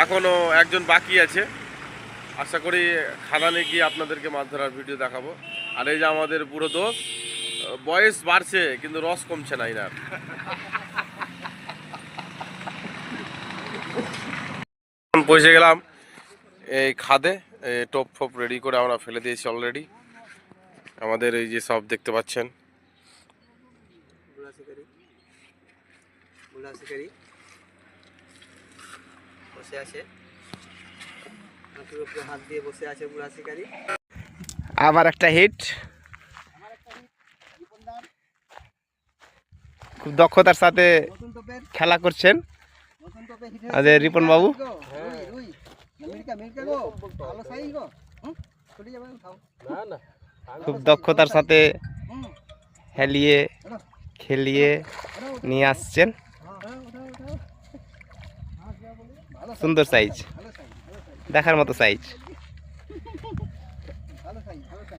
এখনও একজন বাকি আছে। আশা করি খাদানে গিয়ে আপনাদেরকে মাছ ধরার ভিডিও দেখাবো। আর এই যে আমাদের পুরো দোষ, বয়স বাড়ছে কিন্তু রস কমছে না এনার। পৌঁছে গেলাম এই খাদে। টোপ ফোপ রেডি করে আমরা ফেলে দিয়েছি অলরেডি। আমাদের এই যে সব দেখতে পাচ্ছেন, বসে আছে, হাত দিয়ে বসে আছে বুড়া শিকারি। আবার একটা হিট, খুব দক্ষতার সাথে খেলা করছেন আমাদের রিপন বাবু। খুব দক্ষতার সাথে হেলিয়ে খেলিয়ে নিয়ে আসছেন। সুন্দর সাইজ, দেখার মতো সাইজ।